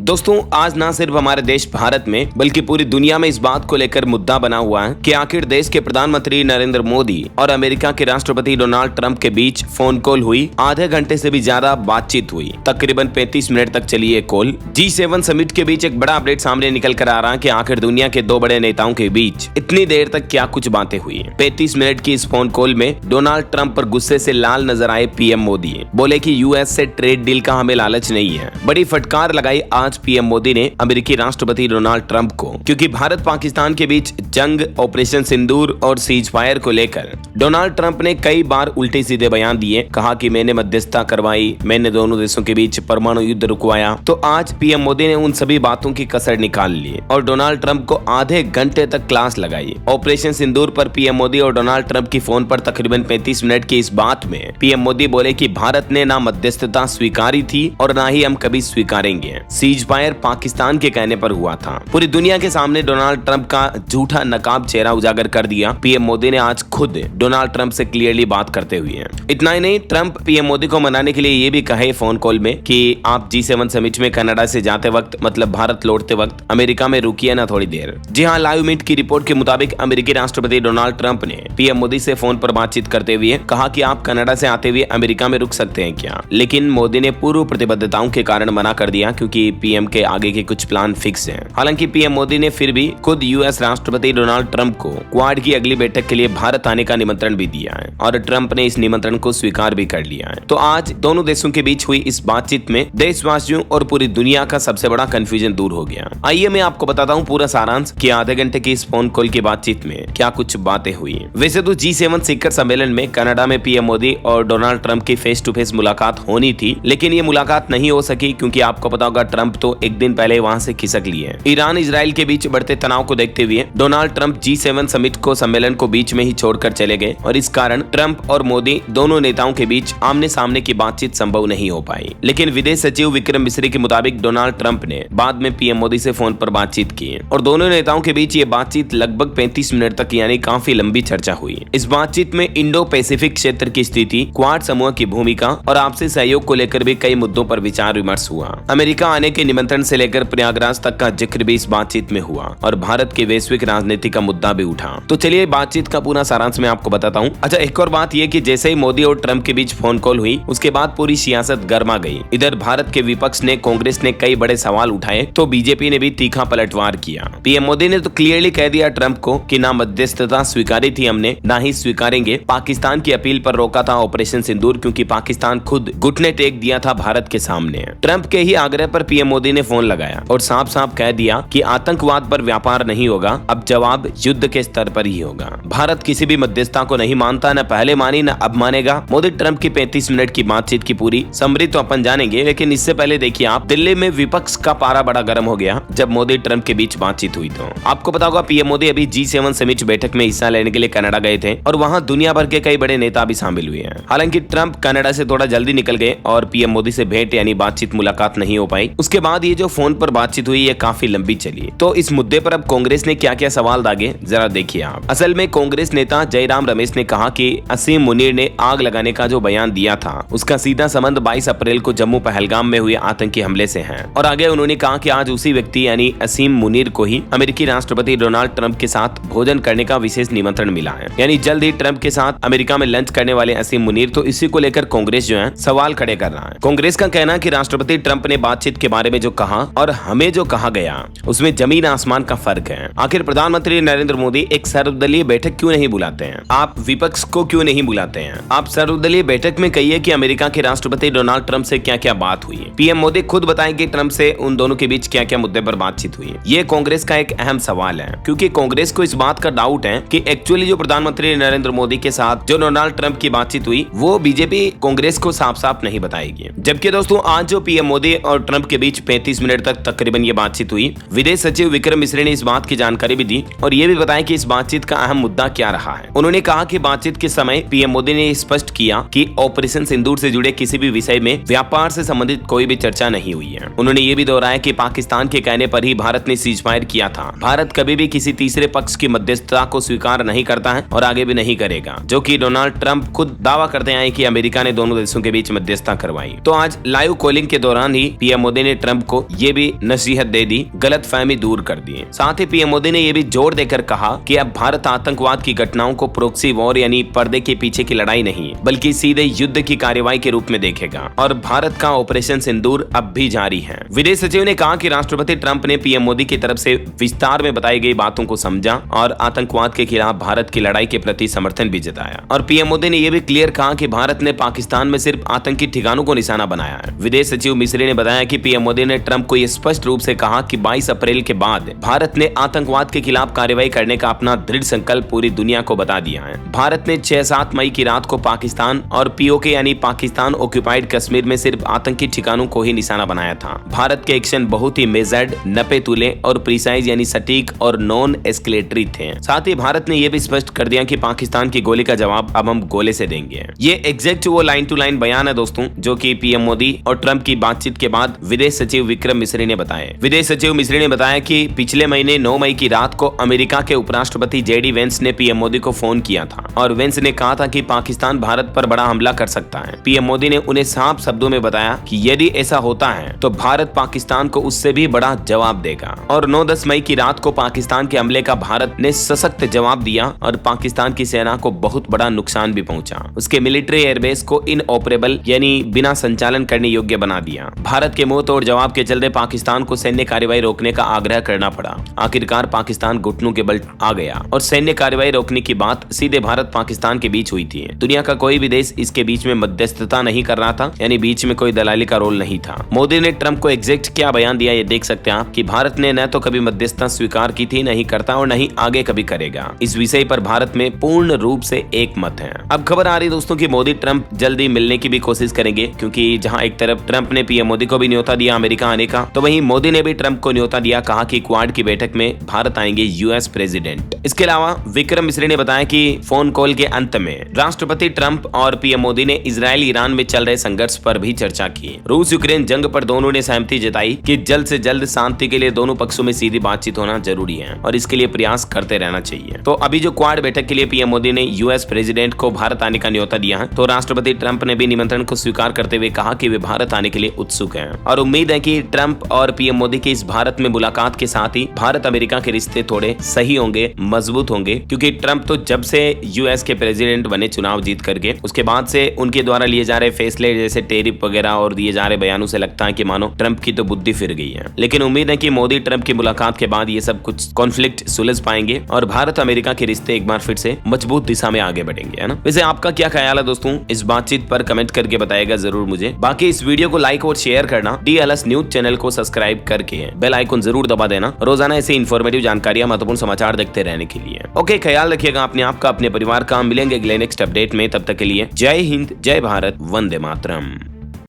दोस्तों आज ना सिर्फ हमारे देश भारत में बल्कि पूरी दुनिया में इस बात को लेकर मुद्दा बना हुआ है कि आखिर देश के प्रधानमंत्री नरेंद्र मोदी और अमेरिका के राष्ट्रपति डोनाल्ड ट्रंप के बीच फोन कॉल हुई। आधे घंटे से भी ज्यादा बातचीत हुई, तकरीबन 35 मिनट तक चली ये कॉल। G7 समिट के बीच एक बड़ा अपडेट सामने निकल कर आ रहा है कि आखिर दुनिया के दो बड़े नेताओं के बीच इतनी देर तक क्या कुछ बातें हुई। 35 मिनट की इस फोन कॉल में डोनाल्ड ट्रंप पर गुस्से से लाल नजर आए पीएम मोदी। बोले कि यूएस से ट्रेड डील का हमें लालच नहीं है। बड़ी फटकार लगाई आज पीएम मोदी ने अमेरिकी राष्ट्रपति डोनाल्ड ट्रंप को, क्योंकि भारत पाकिस्तान के बीच जंग, ऑपरेशन सिंदूर और सीज फायर को लेकर डोनाल्ड ट्रंप ने कई बार उल्टे सीधे बयान दिए। कहा कि मैंने मध्यस्थता करवाई, मैंने दोनों देशों के बीच परमाणु युद्ध रुकवाया। तो आज पीएम मोदी ने उन सभी बातों की कसर निकाल ली और डोनाल्ड ट्रंप को आधे घंटे तक क्लास लगाई। ऑपरेशन सिंदूर पर पीएम मोदी और डोनाल्ड ट्रंप की फोन पर तकरीबन 35 मिनट की इस बात में पीएम मोदी बोले कि भारत ने ना मध्यस्थता स्वीकारी थी और ना ही हम कभी स्वीकारेंगे। सीज फायर पाकिस्तान के कहने पर हुआ था। पूरी दुनिया के सामने डोनाल्ड ट्रंप का झूठा नकाब चेहरा उजागर कर दिया पीएम मोदी ने आज खुद डोनाल्ड ट्रंप से क्लियरली बात करते हुए। इतना ही नहीं, ट्रंप पीएम मोदी को मनाने के लिए ये भी कहे फोन कॉल में कि आप G7 समिट में कनाडा से जाते वक्त मतलब भारत लौटते वक्त अमेरिका में रुकिए ना थोड़ी देर। जी हाँ, लाइव मिनट की रिपोर्ट के मुताबिक अमेरिकी राष्ट्रपति डोनाल्ड ट्रंप ने पीएम मोदी से फोन पर बातचीत करते हुए कहा कि आप कनाडा से आते हुए अमेरिका में रुक सकते हैं क्या। लेकिन मोदी ने पूर्व प्रतिबद्धताओं के कारण मना कर दिया, क्योंकि पीएम के आगे के कुछ प्लान फिक्स हैं। हालांकि पीएम मोदी ने फिर भी खुद यूएस राष्ट्रपति डोनाल्ड ट्रंप को क्वाड की अगली बैठक के लिए भारत आने का निमंत्रण भी दिया है और ट्रंप ने इस निमंत्रण को स्वीकार भी कर लिया है। तो आज दोनों देशों के बीच हुई इस बातचीत में देशवासियों और पूरी दुनिया का सबसे बड़ा कंफ्यूजन दूर हो गया। आइए मैं आपको बताता हूँ पूरा सारांश कि आधे घंटे की इस फोन कॉल की बातचीत में क्या कुछ बातें हुई। वैसे तो G7 शिखर सम्मेलन में कनाडा में पीएम मोदी और डोनाल्ड ट्रंप की फेस टू फेस मुलाकात होनी थी, लेकिन ये मुलाकात नहीं हो सकी क्योंकि आपको पता होगा ट्रंप तो एक दिन पहले वहां से खिसक लिए। ईरान इजराइल के बीच बढ़ते तनाव को देखते हुए डोनाल्ड ट्रंप G7 समिट को सम्मेलन को बीच में ही छोड़कर चले गए और इस कारण ट्रंप और मोदी दोनों नेताओं के बीच आमने सामने की बातचीत संभव नहीं हो पाई। लेकिन विदेश सचिव विक्रम मिस्री के मुताबिक डोनाल्ड ट्रंप ने बाद में पीएम मोदी से फोन पर बातचीत की और दोनों नेताओं के बीच ये बातचीत लगभग 35 मिनट तक यानी काफी लंबी चर्चा हुई। इस बातचीत में इंडो पैसिफिक क्षेत्र की स्थिति, क्वाड समूह की भूमिका और आपसी सहयोग को लेकर भी कई मुद्दों पर विचार विमर्श हुआ। अमेरिका आने के निमंत्रण से लेकर प्रयागराज तक का जिक्र भी इस बातचीत में हुआ और भारत की वैश्विक राजनीति का मुद्दा भी उठा। तो चलिए बातचीत का पूरा सारांश मैं आपको बताता हूँ। अच्छा, एक और बात यह कि जैसे ही मोदी और ट्रंप के बीच फोन कॉल हुई उसके बाद पूरी सियासत गर्मा गई। इधर भारत के विपक्ष ने, कांग्रेस ने कई बड़े सवाल उठाए तो बीजेपी ने भी तीखा पलटवार किया। पीएम मोदी ने तो क्लियरली कह दिया ट्रंप को कि ना मध्यस्थता स्वीकारी थी हमने, ना ही स्वीकारेंगे। पाकिस्तान की अपील पर रोका था ऑपरेशन सिंदूर क्योंकि पाकिस्तान खुद घुटने टेक दिया था भारत के सामने। ट्रंप के ही आग्रह पर पीएम मोदी ने फोन लगाया और साफ साफ कह दिया कि आतंकवाद पर व्यापार नहीं होगा, अब जवाब युद्ध के स्तर पर ही होगा। भारत किसी भी मध्यस्थता को नहीं मानता, न पहले मानी न अब मानेगा। मोदी ट्रंप की 35 मिनट की बातचीत की पूरी समरी तो अपन जानेंगे, लेकिन इससे पहले देखिए आप, दिल्ली में विपक्ष का पारा बड़ा गर्म हो गया जब मोदी ट्रंप के बीच बातचीत हुई। तो आपको पता होगा पीएम मोदी अभी G7 समिट बैठक में हिस्सा लेने के लिए कनाडा गए थे और वहां दुनिया भर के कई बड़े नेता भी शामिल हुए हैं। हालांकि ट्रंप कनाडा से थोड़ा जल्दी निकल गए और पीएम मोदी से भेंट यानी बातचीत मुलाकात नहीं हो पाई। उसके बाद ये जो फोन पर बातचीत हुई ये काफी लंबी चली। तो इस मुद्दे पर अब कांग्रेस ने क्या क्या सवाल दागे जरा देखिए आप। असल में कांग्रेस नेता जयराम रमेश ने कहा कि असीम मुनीर ने आग लगाने का जो बयान दिया था उसका सीधा संबंध 22 अप्रैल को जम्मू पहलगाम में हुए आतंकी हमले से है। और आगे उन्होंने कहा कि आज उसी व्यक्ति यानी असीम मुनीर को ही अमेरिकी राष्ट्रपति डोनाल्ड ट्रंप के साथ भोजन करने का विशेष निमंत्रण मिला है। यानी जल्द ही ट्रंप के साथ अमेरिका में लंच करने वाले असीम मुनीर। तो इसी को लेकर कांग्रेस जो है सवाल खड़े कर रहा है। कांग्रेस का कहना है कि राष्ट्रपति ट्रंप ने बातचीत के बारे में जो कहा और हमें जो कहा गया उसमें जमीन आसमान का फर्क है। आखिर प्रधानमंत्री नरेंद्र मोदी एक सर्वदलीय बैठक क्यों नहीं बुलाते हैं? आप विपक्ष को क्यों नहीं बुलाते हैं? आप सर्वदलीय बैठक में कहिए कि अमेरिका के राष्ट्रपति डोनाल्ड ट्रंप से क्या क्या बात हुई। पीएम मोदी खुद बताएं कि ट्रंप से उन दोनों के बीच क्या क्या मुद्दे पर बातचीत हुई। ये कांग्रेस का एक अहम सवाल है, क्योंकि कांग्रेस को इस बात का डाउट है कि एक्चुअली जो प्रधानमंत्री नरेंद्र मोदी के साथ जो डोनाल्ड ट्रंप की बातचीत हुई वो बीजेपी कांग्रेस को साफ साफ नहीं बताएगी। जबकि दोस्तों आज जो पीएम मोदी और ट्रंप के बीच 35 मिनट तक तकरीबन ये बातचीत हुई, विदेश सचिव विक्रम मिस्री ने इस बात की जानकारी भी दी और ये भी बताया कि इस बातचीत का अहम मुद्दा क्या रहा है। उन्होंने कहा कि बातचीत के समय पीएम मोदी ने स्पष्ट किया कि ऑपरेशन सिंदूर से जुड़े किसी भी विषय में व्यापार से संबंधित कोई भी चर्चा नहीं हुई है। उन्होंने ये भी दोहराया कि पाकिस्तान के कहने पर ही भारत ने सीज फायर किया था। भारत कभी भी किसी तीसरे पक्ष की मध्यस्थता को स्वीकार नहीं करता है और आगे भी नहीं करेगा, जो कि डोनाल्ड ट्रंप खुद दावा करते हैं कि अमेरिका ने दोनों देशों के बीच मध्यस्थता करवाई। तो आज लाइव कॉलिंग के दौरान ही पीएम मोदी ने ट्रंप को ये भी नसीहत दे दी, गलतफहमी दूर कर दी। साथ ही पीएम मोदी ने यह भी जोर देकर कहा कि अब भारत आतंकवाद की घटनाओं को प्रोक्सी वॉर यानी पर्दे के पीछे की लड़ाई नहीं बल्कि सीधे युद्ध की कार्रवाई के रूप में देखेगा और भारत का ऑपरेशन सिंदूर अब भी जारी है। विदेश सचिव ने कहा कि राष्ट्रपति ट्रंप ने पीएम मोदी की तरफ से विस्तार में बताई गई बातों को समझा और आतंकवाद के खिलाफ भारत की लड़ाई के प्रति समर्थन भी जताया। और पीएम मोदी ने यह भी क्लियर कहा कि भारत ने पाकिस्तान में सिर्फ आतंकी ठिकानों को निशाना बनाया है। विदेश सचिव मिस्री ने बताया कि पीएम मोदी ने ट्रंप को यह स्पष्ट रूप से कहा कि 22 अप्रैल के बाद भारत ने आतंकवाद के खिलाफ कार्रवाई करने का अपना दृढ़ संकल्प पूरी दुनिया को बता दिया है। भारत ने 6-7 मई की रात को पाकिस्तान और पीओके यानी पाकिस्तान ऑक्यूपाइड कश्मीर में सिर्फ आतंकी ठिकानों को ही निशाना बनाया था। भारत के एक्शन बहुत ही मेजर्ड, नपे तुले और प्रिसाइज यानी सटीक और नॉन एस्केलेटरी थे। साथ ही भारत ने यह भी स्पष्ट कर दिया कि पाकिस्तान की गोली का जवाब अब हम गोले से देंगे। ये एग्जैक्ट वो लाइन टू लाइन बयान है दोस्तों, जो कि पीएम मोदी और ट्रंप की बातचीत के बाद विदेश सचिव विक्रम मिस्री ने बताया। विदेश सचिव मिस्री ने बताया कि पिछले महीने 9 मई की रात को अमेरिका के उपराष्ट्रपति जेडी वेंस ने पीएम मोदी को फोन किया था और वेंस ने कहा था कि पाकिस्तान भारत पर बड़ा हमला कर सकता है। पीएम मोदी ने उन्हें साफ शब्दों में बताया कि यदि ऐसा होता है तो भारत पाकिस्तान को उससे भी बड़ा जवाब देगा। और 9-10 मई की रात को पाकिस्तान के हमले का भारत ने सशक्त जवाब दिया और पाकिस्तान की सेना को बहुत बड़ा नुकसान भी पहुंचा। उसके मिलिट्री एयरबेस को इनऑपरेबल यानी बिना संचालन करने योग्य बना दिया। भारत के मुंह तोड़ जवाब के चलते पाकिस्तान को सैन्य कार्रवाई रोकने का आग्रह करना पड़ा। आखिरकार पाकिस्तान घुटनों के बल आ गया और सैन्य कार्रवाई रोकने की बात सीधे भारत पाकिस्तान के बीच हुई थी। दुनिया का कोई भी देश इसके बीच में मध्यस्थता नहीं कर रहा था, यानी बीच में कोई दलाली का रोल नहीं था। मोदी ने ट्रंप को एग्जैक्ट क्या बयान दिया ये देख सकते हैं आप कि भारत ने न तो कभी मध्यस्थता स्वीकार की थी, नहीं करता और नहीं आगे कभी करेगा। इस विषय पर भारत में पूर्ण रूप से एक मत है। अब खबर आ रही दोस्तों की मोदी ट्रंप जल्दी मिलने की भी कोशिश करेंगे, क्योंकि जहां एक तरफ ट्रंप ने पीएम मोदी को भी न्योता दिया अमेरिका आने का, तो वहीं मोदी ने भी ट्रंप को न्योता दिया। कहा कि क्वाड की बैठक में भारत आएंगे यूएस प्रेसिडेंट। इसके अलावा विक्रम मिस्री ने बताया कि फोन कॉल के अंत में राष्ट्रपति ट्रंप और पीएम मोदी ने इजराइल ईरान में चल रहे संघर्ष पर भी चर्चा की। रूस यूक्रेन जंग पर दोनों ने सहमति जताई कि जल्द से जल्द शांति के लिए दोनों पक्षों में सीधी बातचीत होना जरूरी है और इसके लिए प्रयास करते रहना चाहिए। तो अभी जो क्वाड बैठक के लिए पीएम मोदी ने यूएस प्रेसिडेंट को भारत आने का न्योता दिया है, तो राष्ट्रपति ट्रंप ने भी निमंत्रण को स्वीकार करते हुए कहा कि वे भारत आने के लिए उत्सुक हैं और उम्मीद है कि ट्रंप और पीएम मोदी की इस भारत में मुलाकात के साथ ही भारत अमेरिका के रिश्ते थोड़े सही होंगे, मजबूत होंगे, क्योंकि ट्रंप तो जब से यूएस के प्रेसिडेंट बने चुनाव जीत करके, उसके बाद से उनके द्वारा लिए जा रहे फैसले जैसे टेरिफ वगैरह और दिए जा रहे बयानों से लगता है कि मानो ट्रंप की तो बुद्धि फिर गई है। लेकिन उम्मीद है कि मोदी ट्रंप की मुलाकात के बाद ये सब कुछ कॉन्फ्लिक्ट सुलझ पाएंगे और भारत अमेरिका के रिश्ते एक बार फिर से मजबूत दिशा में आगे बढ़ेंगे, है ना। वैसे आपका क्या ख्याल है दोस्तों, इस बातचीत पर कमेंट करके बताएगा जरूर मुझे। बाकी इस वीडियो को लाइक और शेयर करना, DLS न्यूज चैनल को सब्सक्राइब करके बेल आइकन जरूर दबा देना रोजाना ऐसे इन्फॉर्मेटिव जानकारियां, महत्वपूर्ण समाचार देखते रहने के लिए। ओके, ख्याल रखिएगा अपने आप का, अपने परिवार का। मिलेंगे अगले नेक्स्ट अपडेट में, तब तक के लिए जय हिंद, जय भारत, वंदे मातरम।